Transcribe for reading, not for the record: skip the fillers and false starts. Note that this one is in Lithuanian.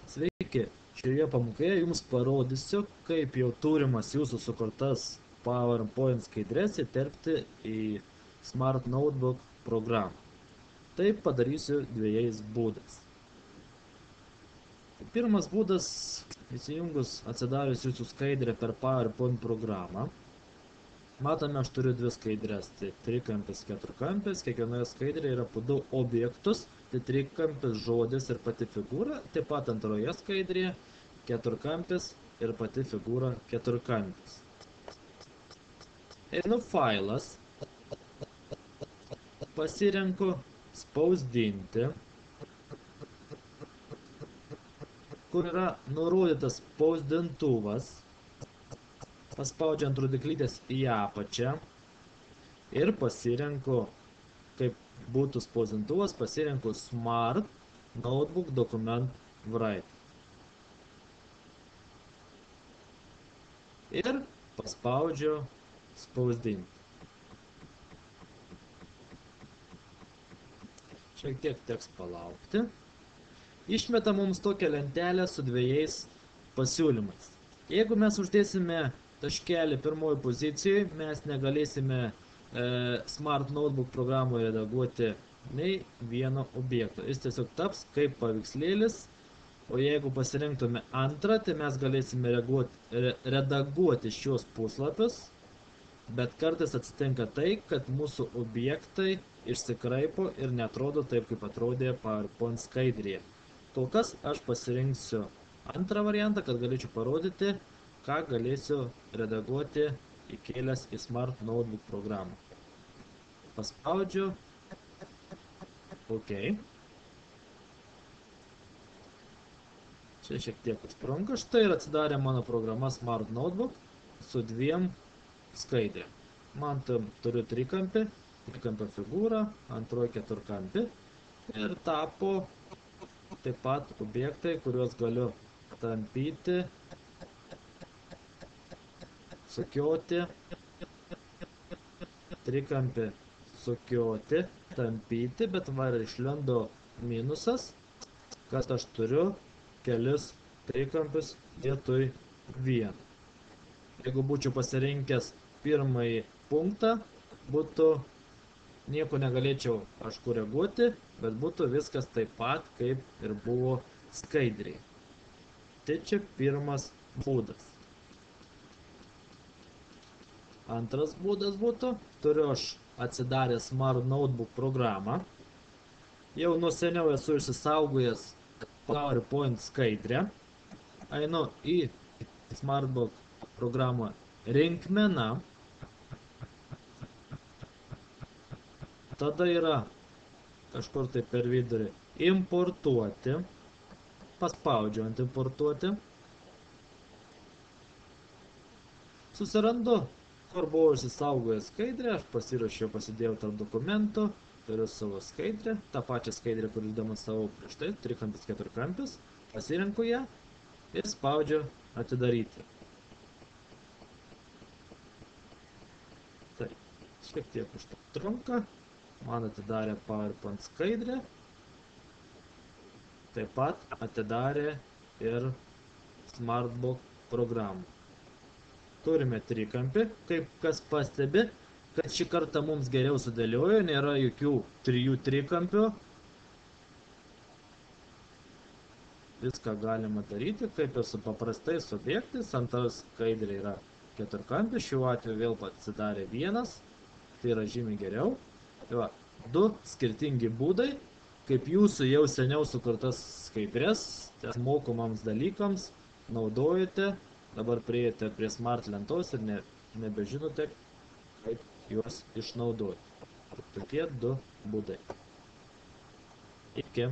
Sveiki, šioje pamokoje jums parodysiu, kaip jau turimas jūsų sukurtas PowerPoint skaidres įterpti į Smart Notebook programą. Tai padarysiu dviejais būdais. Pirmas būdas, įsijungus atsidarius jūsų skaidrę per PowerPoint programą. Matome, aš turiu dvi skaidrės, tai trikampis, keturkampis, kiekvienoje skaidrėje yra po du objektus, tai trikampis, žodis ir pati figūra, taip pat antroje skaidrėje keturkampis ir pati figūra keturkampis. Einu failas, pasirenku spausdinti, kur yra nurodytas spausdintuvas. Paspaudžiant rodiklytės į apačią ir pasirenku, kaip būtų spausdintuvas, pasirenku Smart Notebook Document Write. Ir paspaudžiu spausdinti. Šiek tiek teks palaukti. Išmeta mums tokią lentelę su dviejais pasiūlymais. Jeigu mes uždėsime taškelį pirmoji pozicijoje, mes negalėsime Smart Notebook programoje redaguoti nei vieno objekto. Jis tiesiog taps kaip paveikslėlis, o jeigu pasirinktume antrą, tai mes galėsime redaguoti šios puslapius, bet kartais atsitinka tai, kad mūsų objektai išsikraipo ir neatrodo taip, kaip atrodė PowerPoint skaidrėje. Kol kas aš pasirinksiu antrą variantą, kad galėčiau parodyti, ką galėsiu redaguoti įkėlęs į Smart Notebook programą. Paspaudžiu OK. Čia šiek tiek užtrunka. Štai ir atsidarė mano programa Smart Notebook su dviem skaidrėm. Man turiu trikampį, trikampio figūrą, antroji keturkampį ir tapo taip pat objektai, kuriuos galiu tampyti, sukioti, trikampį sukioti, tampyti, bet va ir išlindo minusas, kad aš turiu kelis trikampius vietoj vieną. Jeigu būčiau pasirinkęs pirmąjį punktą, būtų nieko negalėčiau aš koreguoti, bet būtų viskas taip pat, kaip ir buvo skaidriai. Tai čia pirmas būdas. Antras būdas būtų, turiu aš atsidaręs Smart Notebook programą. Jau nuo seniau esu išsisaugojęs PowerPoint skaidrę. Einu į Smart Notebook programą rinkmena. Tada yra kažkur tai per vidurį importuoti. Paspaudžiu ant importuoti. Susirandu, kur buvau išsisaugojęs skaidrę, aš pasirašiau, pasidėjau tarp dokumentų, turiu savo skaidrę, tą pačią skaidrę, kur demonstravau prieš tai, trikampis, keturkampis, pasirenku ją ir spaudžiu atidaryti. Tai, šiek tiek užtrunka, man atidarė PowerPoint skaidrę, taip pat atidarė ir Smartbook programą. Turime trikampį, kaip kas pastebi, kad šį kartą mums geriau sudėliojo, nėra jokių trijų trikampių. Viską galima daryti, kaip ir su paprastais objektais. Antras skaidrė yra keturkampis, šiuo atveju vėl atsidarė vienas, tai yra žymiai geriau. Tai va, du skirtingi būdai, kaip jūsų jau seniau sukurtas skaidrės, mokomams dalykams naudojate. Dabar prieėjote prie Smart lentos ir nebežinote, kaip juos išnaudoti. Tokie du būdai. Iki.